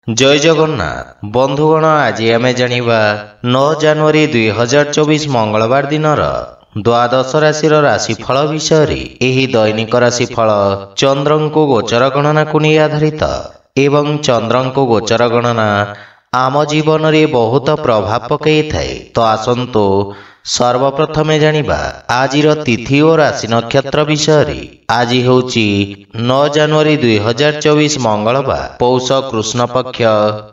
जय जगन्नाथ बंधुगण आज आम जानिबा 9 जनवरी 2024 मंगलवार दिनर द्वादश राशि राशिफल विषय एही दैनिक राशिफल चंद्रंको गोचर गणना को नहीं आधारित एवं चंद्रंको गोचर गणना आम जीवन रे बहुत प्रभाव पकई थाए। तो आसंतु सर्वप्रथमे जानिबा आजिर तिथि और राशि नक्षत्र विषय। आज होची 9 जनवरी 2024 मंगलवार पौष कृष्ण पक्ष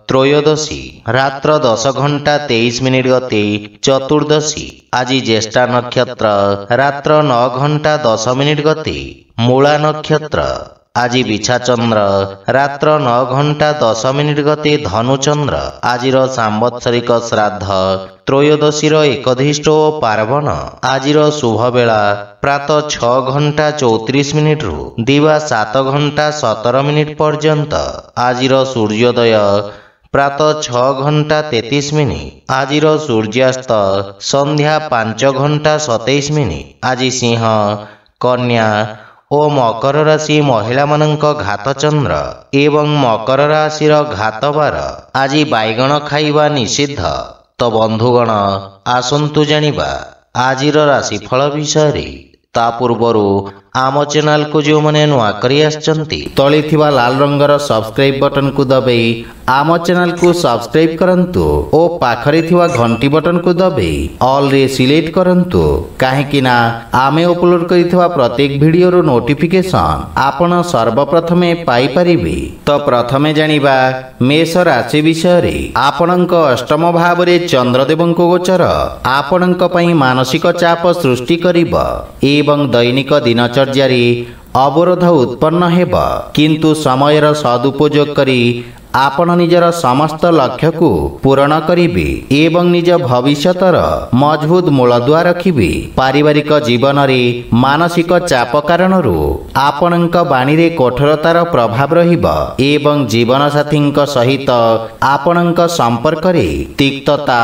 त्रयोदशी रात्र 10 घंटा 23 मिनिट गति चतुर्दशी। आज ज्येष्ठा नक्षत्र रात्र 9 घंटा 10 मिनिट गति मूला नक्षत्र। आज बिछा चंद्र रात्र 9 घंटा 10 मिनिट गति धनुचंद्र। आजिर सांवत्सरिक श्राद्ध त्रयोदशी एकधिष्ट और पार्वण। आजिर शुभ बेला प्रातः 6 घंटा 34 मिनिट रु दिवा 7 घंटा 17 मिनिट पर्यंत। आजिर सूर्योदय प्रातः 6 घंटा 33 मिनिट। आजिर सूर्यास्त संध्या 5 घंटा 27 मिनिट। आज सिंह कन्या और मकर राशि महिला मानक घात चंद्र एवं मकर राशि घात बार। आज बैगण खाइबा निषिद्ध। तो बंधुगण आसंतु जानिबा आजिर राशिफल विषय। ता पूर्वरु आम चैनल को जो मैंने नुआ करी आछंती तले थिबा लाल रंगर सब्सक्राइब बटन को दबाई आम चैनल को सब्सक्राइब करंतु और पाखरे थिबा घंटी बटन को दबाई ऑल रे सिलेक्ट करंतु काहेकि ना आमे अपलोड करिथिबा प्रत्येक वीडियो रो नोटिफिकेशन आपण सर्वप्रथमे पाई परिबे। तो प्रथमे जानिबा मेष राशि विषय। आपणक अष्टम भाव रे चंद्रदेवंको गोचर आपणक पई मानसिक चाप सृष्टि करिब एवं दैनिक दिनचर्या अवरोध उत्पन्न हेब। किंतु समयर सदुपयोग करी आपण निजर समस्त लक्ष्य को पूरण करिबे एवं निज भविष्यतर मजबूत मूलदुआ रखिबे। पारिवारिक जीवन रे मानसिक चाप कारणरू आपणक बाणी रे कठोरतार प्रभाव रहिब एवं जीवन साथींक सहित आपणक संपर्क रे तिक्तता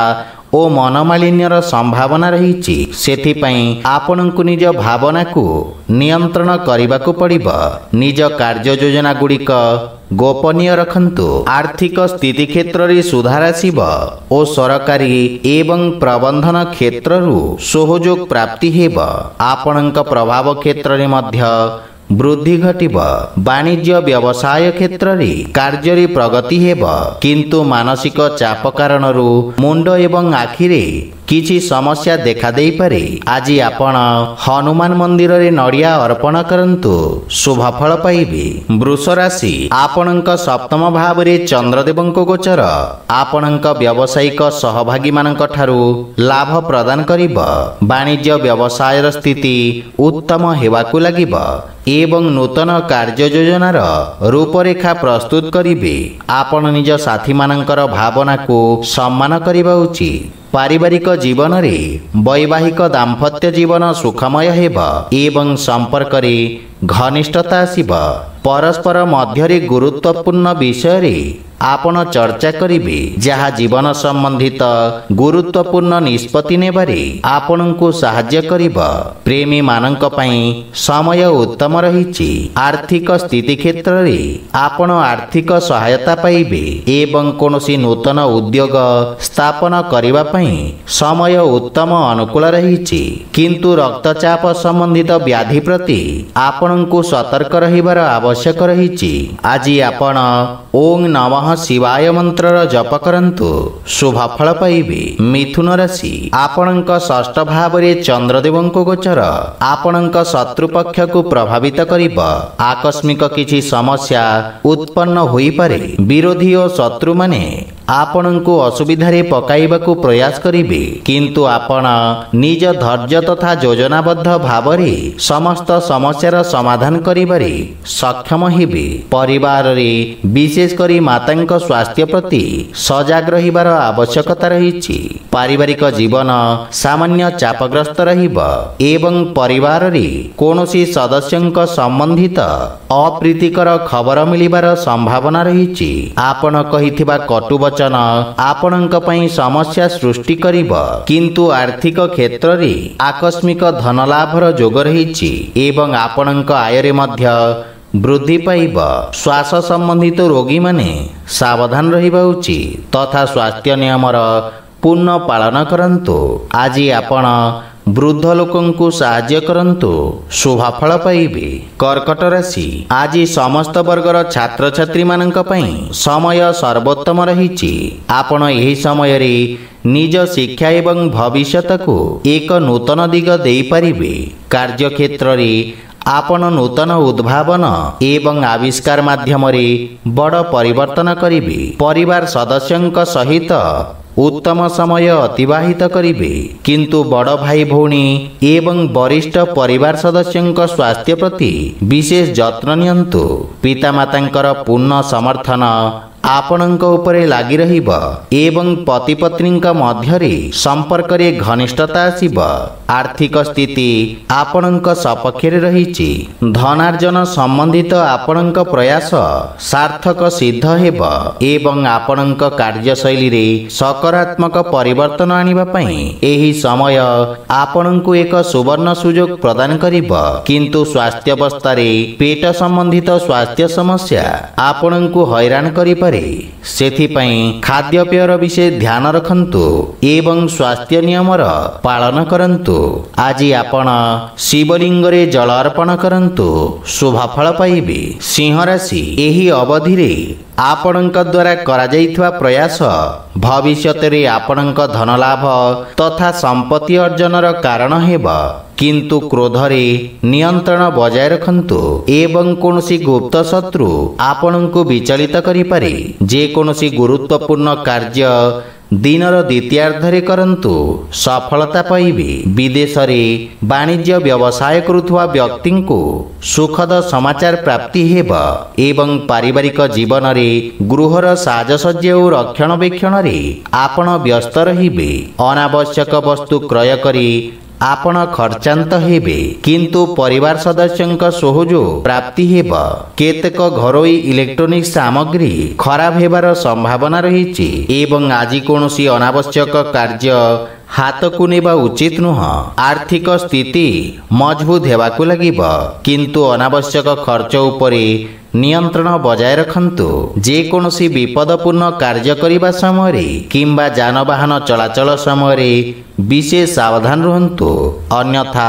ओ मनमालिन्यर संभावना रही। सेथिपाई आपनकु निज भावना को नियंत्रण करबाकू पड़िबो। निज कार्य योजना गुड़िक गोपनीय रखंतु। आर्थिक स्थिति क्षेत्र रे सुधार आसिब ओ सरकारी एवं प्रबंधन क्षेत्र रु सहयोग प्राप्ति हेब। आपनक प्रभाव क्षेत्र रे मध्य वृद्धि घटिब। वाणिज्य व्यवसाय क्षेत्र रे कार्य रे प्रगति हेब। किंतु मानसिक चाप कारणरू मुंड एवं आखिरे किछि समस्या देखा देई पारे। आज आपण हनुमान मंदिर रे नड़िया अर्पण करंतु शुभ फल पाइबे। वृष राशि आपणक सप्तम भाव रे चंद्रदेवंको गोचर आपणक व्यावसायिक सहभागी मानक ठारू लाभ प्रदान करिब। वाणिज्य व्यवसायर स्थिति उत्तम हेबाकू लागिब एवं नूतन कार्य योजनार रूपरेखा प्रस्तुत करिबे। आपण निज साथी मानकर भावना को सम्मान करिबा उचित। पारिवारिक जीवन रे वैवाहिक दाम्पत्य जीवन सुखमय हेब एवं संपर्क रे घनिष्ठता आसिब। परस्पर मध्य गुरुत्वपूर्ण विषय रे आपण चर्चा करिबे जहा जीवन संबंधित गुरुत्वपूर्ण निष्पत्ति नेबारे आपनकु सहाय्य करिब। प्रेमी मानक पई समय उत्तम रहिछि। आर्थिक स्थिति क्षेत्र रे आपण आर्थिक सहायता पाइबे एवं कोनोसी नूतन उद्योग स्थापन करिबा पई समय उत्तम अनुकूल रहिछि। किंतु रक्तचाप संबंधित व्याधि प्रति आपनकु सतर्क रहिबार आवश्यक रहिछि। आज आपण ओम नमः शिवाय मंत्र जप करंतु शुभ फल पाइबे। मिथुन राशि आपणक षष्ठ भाव रे चंद्रदेवंको गोचर आपणक शत्रु पक्ष को प्रभावित करिब। आकस्मिक किछि समस्या उत्पन्न होई पारे। विरोधी और शत्रु माने आपणको असुविधा रे पकाइबाकू प्रयास करिबे। किंतु आपण निज धैर्य तथा योजनाबद्ध भाव रे समस्त समस्यार समाधान करिबारे सक्षम हेबे। परिवार रे विशेष करी मातांक स्वास्थ्य प्रति सजग रहिबार आवश्यकता रहिछि। पारिवारिक जीवन सामान्य चापग्रस्त रहिब एवं परिवार रे कोनोसी सदस्यंक संबंधित अप्रीतिकर खबर मिलिबार संभावना रहिछि। आपण कहिथिबा कटु वचन आपणक पई समस्या सृष्टि करिब। किंतु आर्थिक क्षेत्र रे आकस्मिक धन लाभर जोग रहिछि एवं आपणक आय रे मध्य ବୃଦ୍ଧି ପାଇବ। ଶ୍ୱାସ ସମ୍ବନ୍ଧିତ ରୋଗୀମାନେ ସାବଧାନ ରହିବା ଉଚିତ ତଥା ସ୍ୱାସ୍ଥ୍ୟ ନିୟମର ପୂର୍ଣ୍ଣ ପାଳନ କରନ୍ତୁ। ଆଜି ଆପଣ ବୃଦ୍ଧ ଲୋକଙ୍କୁ ସାହାଯ୍ୟ କରନ୍ତୁ, ଶୁଭଫଳ ପାଇବେ। କର୍କଟ ରାଶି, ଆଜି ସମସ୍ତ ବର୍ଗର ଛାତ୍ରଛାତ୍ରୀମାନଙ୍କ ପାଇଁ ସମୟ ସର୍ବୋତ୍ତମ ରହିଛି। ଆପଣ ଏହି ସମୟରେ ନିଜ ଶିକ୍ଷା ଏବଂ ଭବିଷ୍ୟତକୁ ଏକ ନୂତନ ଦିଗ ଦେଇପାରିବେ। କାର୍ଯ୍ୟକ୍ଷେତ୍ରରେ ଆପଣ ନୂତନ ଉଦ୍ଭାବନ ଏବଂ ଆବିଷ୍କାର ମାଧ୍ୟମରେ ବଡ଼ ପରିବର୍ତ୍ତନ କରିବେ। ପରିବାର ସଦସ୍ୟଙ୍କ ସହିତ ଉତ୍ତମ ସମୟ ଅତିବାହିତ କରିବେ, କିନ୍ତୁ ବଡ଼ ଭାଇ ଭଉଣୀ ଏବଂ ବରିଷ୍ଠ ପରିବାର ସଦସ୍ୟଙ୍କ ସ୍ୱାସ୍ଥ୍ୟ ପ୍ରତି ବିଶେଷ ଯତ୍ନ ନିଅନ୍ତୁ। ପିତାମାତାଙ୍କର ପୂର୍ଣ୍ଣ ସମର୍ଥନ ଆପଣଙ୍କ ଉପରେ ଲାଗି ରହିବ ଏବଂ ପତି ପତ୍ନୀଙ୍କ ମଧ୍ୟରେ ସମ୍ପର୍କରେ ଘନିଷ୍ଠତା ଆସିବ। ଆର୍ଥିକ ସ୍ଥିତି ଆପଣଙ୍କ ସପକ୍ଷରେ ରହିଛି। ଧନାର୍ଜନ ସମ୍ବନ୍ଧିତ ଆପଣଙ୍କ ପ୍ରୟାସ ସାର୍ଥକ ସିଦ୍ଧ ହେବ ଏବଂ ଆପଣଙ୍କ କାର୍ଯ୍ୟଶୈଳୀରେ ସକାରାତ୍ମକ ପରିବର୍ତ୍ତନ ଆଣିବା ପାଇଁ ଏହି ସମୟ ଆପଣଙ୍କୁ ଏକ ସୁବର୍ଣ୍ଣ ସୁଯୋଗ ପ୍ରଦାନ କରିବ। କିନ୍ତୁ ସ୍ୱାସ୍ଥ୍ୟାବସ୍ଥାରେ ପେଟ ସମ୍ବନ୍ଧିତ ସ୍ୱାସ୍ଥ୍ୟ ସମସ୍ୟା ଆପଣଙ୍କୁ ହଇରାଣ କରିପାରେ। ସେଥିପାଇଁ ଖାଦ୍ୟପେୟର ବିଶେଷ ଧ୍ୟାନ ରଖନ୍ତୁ ଏବଂ ସ୍ୱାସ୍ଥ୍ୟ ନିୟମର ପାଳନ କରନ୍ତୁ। ଆଜି ଆପଣ ଶିବଲିଙ୍ଗରେ ଜଳ ଅର୍ପଣ କରନ୍ତୁ, ଶୁଭଫଳ ପାଇବେ। ସିଂହ ରାଶି, ଏହି ଅବଧିରେ ଆପଣଙ୍କ ଦ୍ୱାରା କରାଯାଇଥିବା ପ୍ରୟାସ ଭବିଷ୍ୟତରେ ଆପଣଙ୍କ ଧନଲାଭ ତଥା ସମ୍ପତ୍ତି ଅର୍ଜନର କାରଣ ହେବ। କିନ୍ତୁ କ୍ରୋଧରେ ନିୟନ୍ତ୍ରଣ ବଜାୟ ରଖନ୍ତୁ ଏବଂ କୌଣସି ଗୁପ୍ତ ଶତ୍ରୁ ଆପଣଙ୍କୁ ବିଚଳିତ କରିପାରେ। ଯେକୌଣସି ଗୁରୁତ୍ୱପୂର୍ଣ୍ଣ କାର୍ଯ୍ୟ ଦିନର ଦ୍ୱିତୀୟାର୍ଦ୍ଧରେ କରନ୍ତୁ, ସଫଳତା ପାଇବେ। ବିଦେଶରେ ବାଣିଜ୍ୟ ବ୍ୟବସାୟ କରୁଥିବା ବ୍ୟକ୍ତିଙ୍କୁ ସୁଖଦ ସମାଚାର ପ୍ରାପ୍ତି ହେବ ଏବଂ ପାରିବାରିକ ଜୀବନରେ ଗୃହର ସାଜସଜ୍ଜା ଓ ରକ୍ଷଣାବେକ୍ଷଣରେ ଆପଣ ବ୍ୟସ୍ତ ରହିବେ। ଅନାବଶ୍ୟକ ବସ୍ତୁ କ୍ରୟ କରି ଆପଣ ଖର୍ଚ୍ଚାନ୍ତ ହେବେ, କିନ୍ତୁ ପରିବାର ସଦସ୍ୟଙ୍କ ସହଯୋଗ ପ୍ରାପ୍ତି ହେବ। କେତେକ ଘରୋଇ ଇଲେକ୍ଟ୍ରୋନିକ ସାମଗ୍ରୀ ଖରାପ ହେବାର ସମ୍ଭାବନା ରହିଛି ଏବଂ ଆଜି କୌଣସି ଅନାବଶ୍ୟକ କାର୍ଯ୍ୟ ହାତକୁ ନେବା ଉଚିତ ନୁହଁ। ଆର୍ଥିକ ସ୍ଥିତି ମଜବୁତ ହେବାକୁ ଲାଗିବ, କିନ୍ତୁ ଅନାବଶ୍ୟକ ଖର୍ଚ୍ଚ ଉପରେ ନିୟନ୍ତ୍ରଣ ବଜାୟ ରଖନ୍ତୁ। ଯେକୌଣସି ବିପଦପୂର୍ଣ୍ଣ କାର୍ଯ୍ୟ କରିବା ସମୟରେ କିମ୍ବା ଯାନବାହନ ଚଳାଚଳ ସମୟରେ ବିଶେଷ ସାବଧାନ ରୁହନ୍ତୁ, ଅନ୍ୟଥା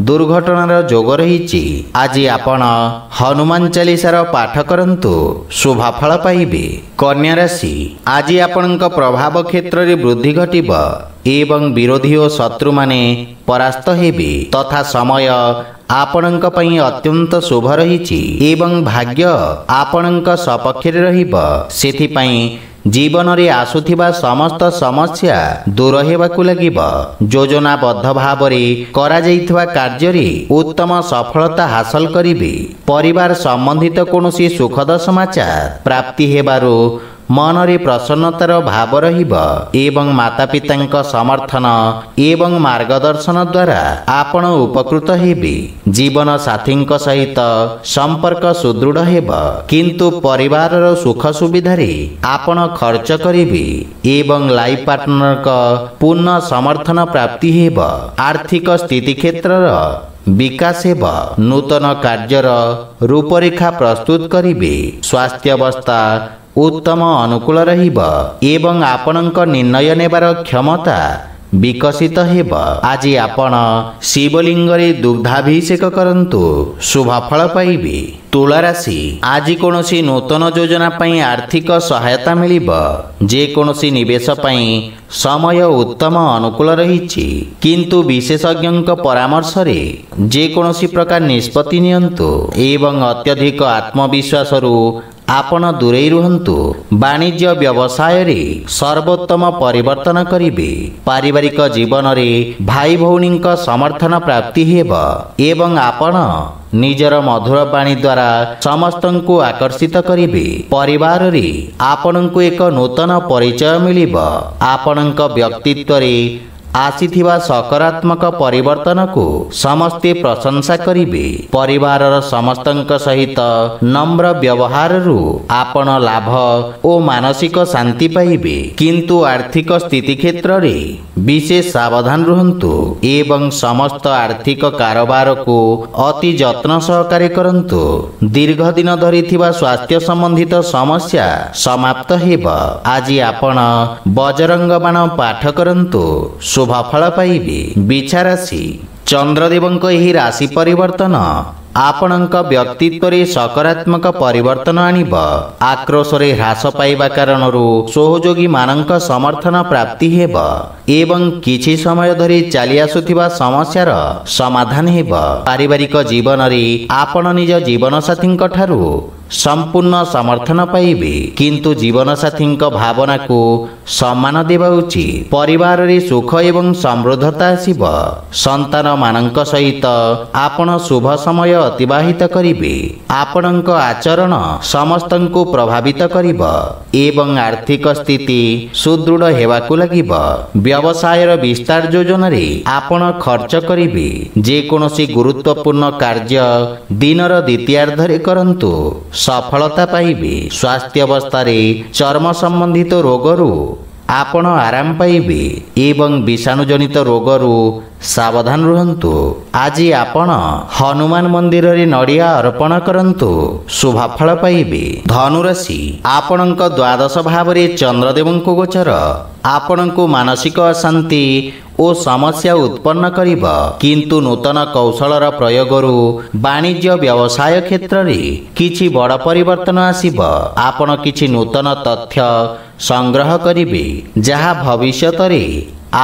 ଦୁର୍ଘଟଣାର ଯୋଗ ରହିଛି। ଆଜି ଆପଣ ହନୁମାନ ଚାଳିଶାର ପାଠ କରନ୍ତୁ, ଶୁଭଫଳ ପାଇବେ। କନ୍ୟା ରାଶି, ଆଜି ଆପଣଙ୍କ ପ୍ରଭାବ କ୍ଷେତ୍ରରେ ବୃଦ୍ଧି ଘଟିବ ଏବଂ ବିରୋଧୀ ଓ ଶତ୍ରୁମାନେ ପରାସ୍ତ ହେବେ ତଥା ସମୟ ଆପଣଙ୍କ ପାଇଁ ଅତ୍ୟନ୍ତ ଶୁଭ ରହିଛି ଏବଂ ଭାଗ୍ୟ ଆପଣଙ୍କ ସପକ୍ଷରେ ରହିବ। ସେଥିପାଇଁ ଜୀବନରେ ଆସୁଥିବା ସମସ୍ତ ସମସ୍ୟା ଦୂର ହେବାକୁ ଲାଗିବ। ଯୋଜନାବଦ୍ଧ ଭାବରେ କରାଯାଇଥିବା କାର୍ଯ୍ୟରେ ଉତ୍ତମ ସଫଳତା ହାସଲ କରିବେ। ପରିବାର ସମ୍ବନ୍ଧିତ କୌଣସି ସୁଖଦ ସମାଚାର ପ୍ରାପ୍ତି ହେବାରୁ ମନରେ ପ୍ରସନ୍ନତାର ଭାବ ରହିବ ଏବଂ ମାତାପିତାଙ୍କ ସମର୍ଥନ ଏବଂ ମାର୍ଗଦର୍ଶନ ଦ୍ୱାରା ଆପଣ ଉପକୃତ ହେବେ। ଜୀବନ ସାଥୀଙ୍କ ସହିତ ସମ୍ପର୍କ ସୁଦୃଢ଼ ହେବ, କିନ୍ତୁ ପରିବାରର ସୁଖ ସୁବିଧାରେ ଆପଣ ଖର୍ଚ୍ଚ କରିବେ ଏବଂ ଲାଇଫ ପାର୍ଟନରଙ୍କ ପୂର୍ଣ୍ଣ ସମର୍ଥନ ପ୍ରାପ୍ତି ହେବ। ଆର୍ଥିକ ସ୍ଥିତି କ୍ଷେତ୍ରର ବିକାଶ ହେବ। ନୂତନ କାର୍ଯ୍ୟର ରୂପରେଖା ପ୍ରସ୍ତୁତ କରିବେ। ସ୍ୱାସ୍ଥ୍ୟାବସ୍ଥା ଉତ୍ତମ ଅନୁକୂଳ ରହିବ ଏବଂ ଆପଣଙ୍କ ନିର୍ଣ୍ଣୟ ନେବାର କ୍ଷମତା ବିକଶିତ ହେବ। ଆଜି ଆପଣ ଶିବଲିଙ୍ଗରେ ଦୁଗ୍ଧାଭିଷେକ କରନ୍ତୁ, ଶୁଭଫଳ ପାଇବେ। ତୁଳା ରାଶି, ଆଜି କୌଣସି ନୂତନ ଯୋଜନା ପାଇଁ ଆର୍ଥିକ ସହାୟତା ମିଳିବ। ଯେକୌଣସି ନିବେଶ ପାଇଁ ସମୟ ଉତ୍ତମ ଅନୁକୂଳ ରହିଛି, କିନ୍ତୁ ବିଶେଷଜ୍ଞଙ୍କ ପରାମର୍ଶରେ ଯେକୌଣସି ପ୍ରକାର ନିଷ୍ପତ୍ତି ନିଅନ୍ତୁ ଏବଂ ଅତ୍ୟଧିକ ଆତ୍ମବିଶ୍ୱାସରୁ ଆପଣ ଦୂରେଇ ରୁହନ୍ତୁ। ବାଣିଜ୍ୟ ବ୍ୟବସାୟରେ ସର୍ବୋତ୍ତମ ପରିବର୍ତ୍ତନ କରିବେ। ପାରିବାରିକ ଜୀବନରେ ଭାଇ ଭଉଣୀଙ୍କ ସମର୍ଥନ ପ୍ରାପ୍ତି ହେବ ଏବଂ ଆପଣ ନିଜର ମଧୁର ବାଣୀ ଦ୍ୱାରା ସମସ୍ତଙ୍କୁ ଆକର୍ଷିତ କରିବେ। ପରିବାରରେ ଆପଣଙ୍କୁ ଏକ ନୂତନ ପରିଚୟ ମିଳିବ। ଆପଣଙ୍କ ବ୍ୟକ୍ତିତ୍ୱରେ ଆସିଥିବା ସକାରାତ୍ମକ ପରିବର୍ତ୍ତନକୁ ସମସ୍ତେ ପ୍ରଶଂସା କରିବେ। ପରିବାରର ସମସ୍ତଙ୍କ ସହିତ ନମ୍ର ବ୍ୟବହାରରୁ ଆପଣ ଲାଭ ଓ ମାନସିକ ଶାନ୍ତି ପାଇବେ। କିନ୍ତୁ ଆର୍ଥିକ ସ୍ଥିତି କ୍ଷେତ୍ରରେ ବିଶେଷ ସାବଧାନ ରୁହନ୍ତୁ ଏବଂ ସମସ୍ତ ଆର୍ଥିକ କାରବାରକୁ ଅତି ଯତ୍ନ ସହକାରେ କରନ୍ତୁ। ଦୀର୍ଘ ଦିନ ଧରି ଥିବା ସ୍ୱାସ୍ଥ୍ୟ ସମ୍ବନ୍ଧିତ ସମସ୍ୟା ସମାପ୍ତ ହେବ। ଆଜି ଆପଣ ବଜରଙ୍ଗ ବାଣ ପାଠ କରନ୍ତୁ, ଶୁଭ ଫଳ ପାଇବେ। ବିଛା ରାଶି, ଚନ୍ଦ୍ରଦେବଙ୍କ ଏହି ରାଶି ପରିବର୍ତ୍ତନ ଆପଣଙ୍କ ବ୍ୟକ୍ତିତ୍ୱରେ ସକାରାତ୍ମକ ପରିବର୍ତ୍ତନ ଆଣିବ। ଆକ୍ରୋଶରେ ହ୍ରାସ ପାଇବା କାରଣରୁ ସହଯୋଗୀମାନଙ୍କ ସମର୍ଥନ ପ୍ରାପ୍ତି ହେବ ଏବଂ କିଛି ସମୟ ଧରି ଚାଲି ଆସୁଥିବା ସମସ୍ୟାର ସମାଧାନ ହେବ। ପାରିବାରିକ ଜୀବନରେ ଆପଣ ନିଜ ଜୀବନସାଥୀଙ୍କ ଠାରୁ ସମ୍ପୂର୍ଣ୍ଣ ସମର୍ଥନ ପାଇବେ, କିନ୍ତୁ ଜୀବନସାଥୀଙ୍କ ଭାବନାକୁ ସମ୍ମାନ ଦେବା ଉଚିତ। ପରିବାରରେ ସୁଖ ଏବଂ ସମୃଦ୍ଧତା ଆସିବ। ସନ୍ତାନମାନଙ୍କ ସହିତ ଆପଣ ଶୁଭ ସମୟ ଅତିବାହିତ କରିବେ। ଆପଣଙ୍କ ଆଚରଣ ସମସ୍ତଙ୍କୁ ପ୍ରଭାବିତ କରିବ ଏବଂ ଆର୍ଥିକ ସ୍ଥିତି ସୁଦୃଢ଼ ହେବାକୁ ଲାଗିବ। ବ୍ୟବସାୟର ବିସ୍ତାର ଯୋଜନାରେ ଆପଣ ଖର୍ଚ୍ଚ କରିବେ। ଯେକୌଣସି ଗୁରୁତ୍ୱପୂର୍ଣ୍ଣ କାର୍ଯ୍ୟ ଦିନର ଦ୍ୱିତୀୟାର୍ଦ୍ଧରେ କରନ୍ତୁ, ସଫଳତା ପାଇବେ। ସ୍ୱାସ୍ଥ୍ୟାବସ୍ଥାରେ ଚର୍ମ ସମ୍ବନ୍ଧିତ ରୋଗରୁ ଆପଣ ଆରାମ ପାଇବେ ଏବଂ ବିଷାଣୁଜନିତ ରୋଗରୁ ସାବଧାନ ରୁହନ୍ତୁ। ଆଜି ଆପଣ ହନୁମାନ ମନ୍ଦିରରେ ନଡ଼ିଆ ଅର୍ପଣ କରନ୍ତୁ, ଶୁଭ ଫଳ ପାଇବେ। ଧନୁରାଶି, ଆପଣଙ୍କ ଦ୍ୱାଦଶ ଭାବରେ ଚନ୍ଦ୍ରଦେବଙ୍କ ଗୋଚର ଆପଣଙ୍କୁ ମାନସିକ ଅଶାନ୍ତି ଓ ସମସ୍ୟା ଉତ୍ପନ୍ନ କରିବ, କିନ୍ତୁ ନୂତନ କୌଶଳର ପ୍ରୟୋଗରୁ ବାଣିଜ୍ୟ ବ୍ୟବସାୟ କ୍ଷେତ୍ରରେ କିଛି ବଡ଼ ପରିବର୍ତ୍ତନ ଆସିବ। ଆପଣ କିଛି ନୂତନ ତଥ୍ୟ ସଂଗ୍ରହ କରିବେ ଯାହା ଭବିଷ୍ୟତରେ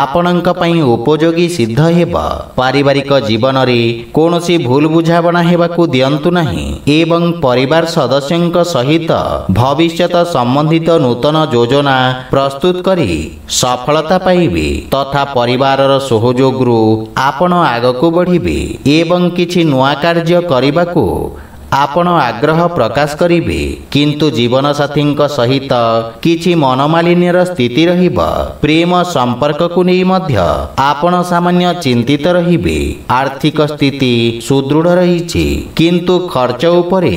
ଆପଣଙ୍କ ପାଇଁ ଉପଯୋଗୀ ସିଦ୍ଧ ହେବ। ପାରିବାରିକ ଜୀବନରେ କୌଣସି ଭୁଲ ବୁଝାମଣା ହେବାକୁ ଦିଅନ୍ତୁ ନାହିଁ ଏବଂ ପରିବାର ସଦସ୍ୟଙ୍କ ସହିତ ଭବିଷ୍ୟତ ସମ୍ବନ୍ଧିତ ନୂତନ ଯୋଜନା ପ୍ରସ୍ତୁତ କରି ସଫଳତା ପାଇବେ ତଥା ପରିବାରର ସହଯୋଗରୁ ଆପଣ ଆଗକୁ ବଢ଼ିବେ ଏବଂ କିଛି ନୂଆ କାର୍ଯ୍ୟ କରିବାକୁ ଆପଣ ଆଗ୍ରହ ପ୍ରକାଶ କରିବେ, କିନ୍ତୁ ଜୀବନସାଥୀଙ୍କ ସହିତ କିଛି ମନୋମାଳିନ୍ୟର ସ୍ଥିତି ରହିବ। ପ୍ରେମ ସମ୍ପର୍କକୁ ନେଇ ମଧ୍ୟ ଆପଣ ସାମାନ୍ୟ ଚିନ୍ତିତ ରହିବେ। ଆର୍ଥିକ ସ୍ଥିତି ସୁଦୃଢ଼ ରହିଛି, କିନ୍ତୁ ଖର୍ଚ୍ଚ ଉପରେ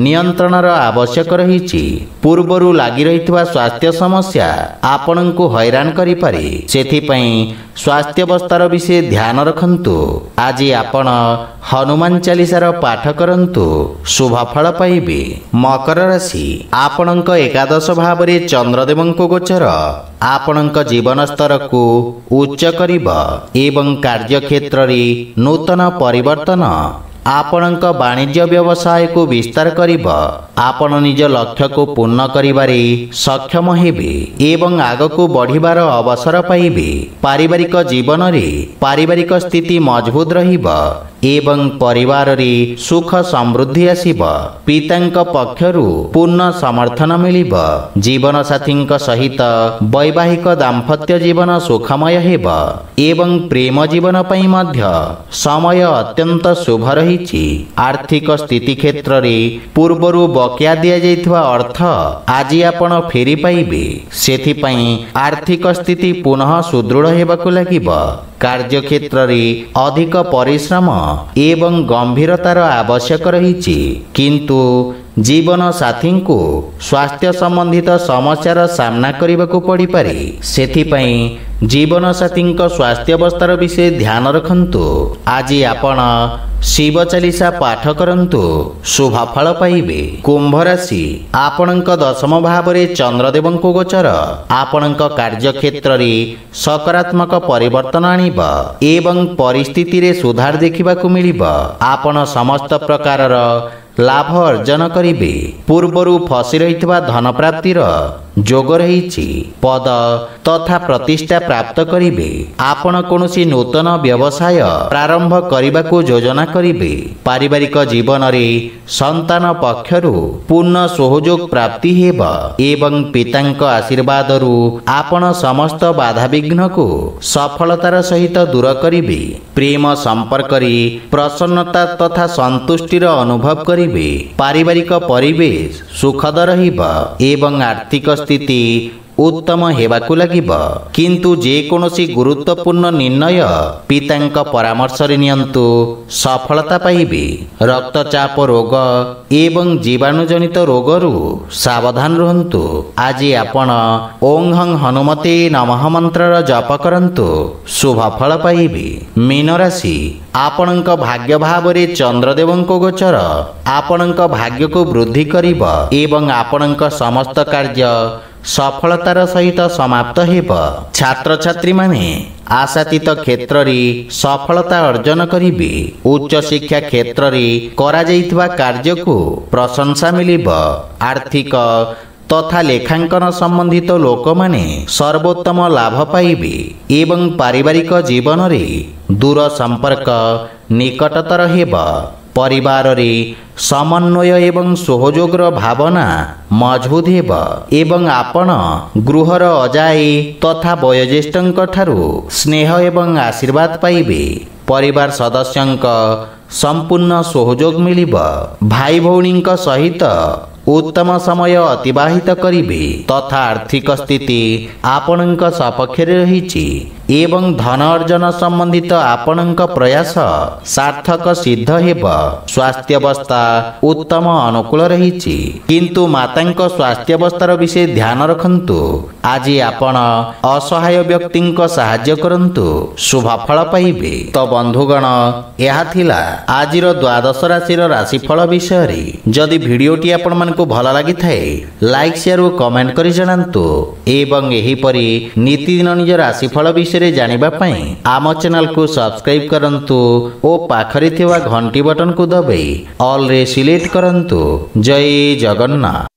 ନିୟନ୍ତ୍ରଣର ଆବଶ୍ୟକ ରହିଛି। ପୂର୍ବରୁ ଲାଗି ରହିଥିବା ସ୍ୱାସ୍ଥ୍ୟ ସମସ୍ୟା ଆପଣଙ୍କୁ ହଇରାଣ କରିପାରେ, ସେଥିପାଇଁ ସ୍ୱାସ୍ଥ୍ୟାବସ୍ଥାର ବିଷୟ ଧ୍ୟାନ ରଖନ୍ତୁ। ଆଜି ଆପଣ ହନୁମାନ ଚାଳିଶାର ପାଠ କରନ୍ତୁ, ଶୁଭ ଫଳ ପାଇବେ। ମକର ରାଶି, ଆପଣଙ୍କ ଏକାଦଶ ଭାବରେ ଚନ୍ଦ୍ରଦେବଙ୍କ ଗୋଚର ଆପଣଙ୍କ ଜୀବନ ସ୍ତରକୁ ଉଚ୍ଚ କରିବ ଏବଂ କାର୍ଯ୍ୟକ୍ଷେତ୍ରରେ ନୂତନ ପରିବର୍ତ୍ତନ ଆପଣଙ୍କ ବାଣିଜ୍ୟ ବ୍ୟବସାୟକୁ ବିସ୍ତାର କରିବ। ଆପଣ ନିଜ ଲକ୍ଷ୍ୟକୁ ପୂର୍ଣ୍ଣ କରିବାରେ ସକ୍ଷମ ହେବେ ଏବଂ ଆଗକୁ ବଢ଼ିବାର ଅବସର ପାଇବେ। ପାରିବାରିକ ଜୀବନରେ ପାରିବାରିକ ସ୍ଥିତି ମଜବୁତ ରହିବ ଏବଂ ପରିବାରରେ ସୁଖ ସମୃଦ୍ଧି ଆସିବ। ପିତାଙ୍କ ପକ୍ଷରୁ ପୂର୍ଣ୍ଣ ସମର୍ଥନ ମିଳିବ। ଜୀବନସାଥୀଙ୍କ ସହିତ ବୈବାହିକ ଦାମ୍ପତ୍ୟ ଜୀବନ ସୁଖମୟ ହେବ ଏବଂ ପ୍ରେମ ଜୀବନ ପାଇଁ ମଧ୍ୟ ସମୟ ଅତ୍ୟନ୍ତ ଶୁଭ ରହିଛି। ଆର୍ଥିକ ସ୍ଥିତି କ୍ଷେତ୍ରରେ ପୂର୍ବରୁ ବକେୟା ଦିଆଯାଇଥିବା ଅର୍ଥ ଆଜି ଆପଣ ଫେରି ପାଇବେ, ସେଥିପାଇଁ ଆର୍ଥିକ ସ୍ଥିତି ପୁନଃ ସୁଦୃଢ଼ ହେବାକୁ ଲାଗିବ। କାର୍ଯ୍ୟକ୍ଷେତ୍ରରେ ଅଧିକ ପରିଶ୍ରମ ଏବଂ ଗମ୍ଭୀରତାର ଆବଶ୍ୟକ ରହିଛି, କିନ୍ତୁ ଜୀବନ ସାଥୀଙ୍କୁ ସ୍ୱାସ୍ଥ୍ୟ ସମ୍ବନ୍ଧିତ ସମସ୍ୟାର ସାମ୍ନା କରିବାକୁ ପଡ଼ିପାରେ, ସେଥିପାଇଁ ଜୀବନସାଥୀଙ୍କ ସ୍ୱାସ୍ଥ୍ୟାବସ୍ଥାର ବିଷୟ ଧ୍ୟାନ ରଖନ୍ତୁ। ଆଜି ଆପଣ ଶିବ ଚାଳିଶା ପାଠ କରନ୍ତୁ, ଶୁଭ ଫଳ ପାଇବେ। କୁମ୍ଭ ରାଶି, ଆପଣଙ୍କ ଦଶମ ଭାବରେ ଚନ୍ଦ୍ରଦେବଙ୍କ ଗୋଚର ଆପଣଙ୍କ କାର୍ଯ୍ୟକ୍ଷେତ୍ରରେ ସକାରାତ୍ମକ ପରିବର୍ତ୍ତନ ଆଣିବ ଏବଂ ପରିସ୍ଥିତିରେ ସୁଧାର ଦେଖିବାକୁ ମିଳିବ। ଆପଣ ସମସ୍ତ ପ୍ରକାରର ଲାଭ ଅର୍ଜନ କରିବେ। ପୂର୍ବରୁ ଫସି ରହିଥିବା ଧନପ୍ରାପ୍ତିର ଯୋଗ ରହିଛି। ପଦ ତଥା ପ୍ରତିଷ୍ଠା ପ୍ରାପ୍ତ କରିବେ। ଆପଣ କୌଣସି ନୂତନ ବ୍ୟବସାୟ ପ୍ରାରମ୍ଭ କରିବାକୁ ଯୋଜନା କରିବେ। ପାରିବାରିକ ଜୀବନରେ ସନ୍ତାନ ପକ୍ଷରୁ ପୂର୍ଣ୍ଣ ସହଯୋଗ ପ୍ରାପ୍ତି ହେବ ଏବଂ ପିତାଙ୍କ ଆଶୀର୍ବାଦରୁ ଆପଣ ସମସ୍ତ ବାଧାବିଘ୍ନକୁ ସଫଳତାର ସହିତ ଦୂର କରିବେ। ପ୍ରେମ ସମ୍ପର୍କରେ ପ୍ରସନ୍ନତା ତଥା ସନ୍ତୁଷ୍ଟିର ଅନୁଭବ କରିବେ। ପାରିବାରିକ ପରିବେଶ ସୁଖଦ ରହିବ ଏବଂ ଆର୍ଥିକ ସ୍ଥିତି उत्तम हेबाकु लागिब। किंतु जेकोनोसी गुरुत्वपूर्ण निर्णय पितांक परामर्श रे नियंतु सफलता पाइबे। रक्तचाप रोग एवं जीवाणुजनित रोगरू सावधान रुहंतु। आज आपण ओं हं हनुमते नमः मंत्रर जप करंतु शुभ फल पाइबे। मीन राशि आपणक भाग्य भाव रे चंद्रदेवंक गोचर आपणक भाग्य को वृद्धि करिब एवं आपणक समस्त कार्य सफलतार सहित समाप्त हेब। छात्र छात्री माने आशातीत क्षेत्र रे सफलता अर्जन करिबे। उच्च शिक्षा क्षेत्र रे करा जाइतबा कार्य को प्रशंसा मिलिब। आर्थिक तथा लेखांकन संबंधित लोक माने सर्वोत्तम लाभ पाइबे एवं पारिवारिक जीवन रे दूर संपर्क निकटतर हेब। परिवार रे समन्वय एवं सहयोगर भावना मजबूत हेब एवं आपण गृहर अजाई तथा वयोज्येष्ठंक ठारू स्नेह एवं आशीर्वाद पाइबे। परिवार सदस्यंक संपूर्ण सहयोग मिलिब। भाई भौणींक सहित उत्तम समय अतिबाहित करिबे तथा आर्थिक स्थिति आपणक सपक्ष रहिछि एवं धन अर्जन संबंधित आपणक प्रयास सार्थक सिद्ध हेब। स्वास्थ्य अवस्था उत्तम अनुकूल रहिछि किंतु मातांक स्वास्थ्य अवस्थार विषय ध्यान रखंतु। आज आपण असहाय व्यक्तिंक सहाय्य करंतु शुभ फल पाइबे। तो बंधुगण यह थिला आजिर द्वादश राशिर राशिफल विषय रे। जदि भिडियोटी आपण मानकु भल लागि थाए लाइक शेयर और कमेंट करि जणांतु एवं एही परि नीतिदिन निज राशिफल विषय रे जानिबा पई आम चैनल को सब्सक्राइब करंतु ओ पाखरे थिवा घंटी बटन को दबाई ऑल रे सिलेक्ट करंतु। जय जगन्नाथ।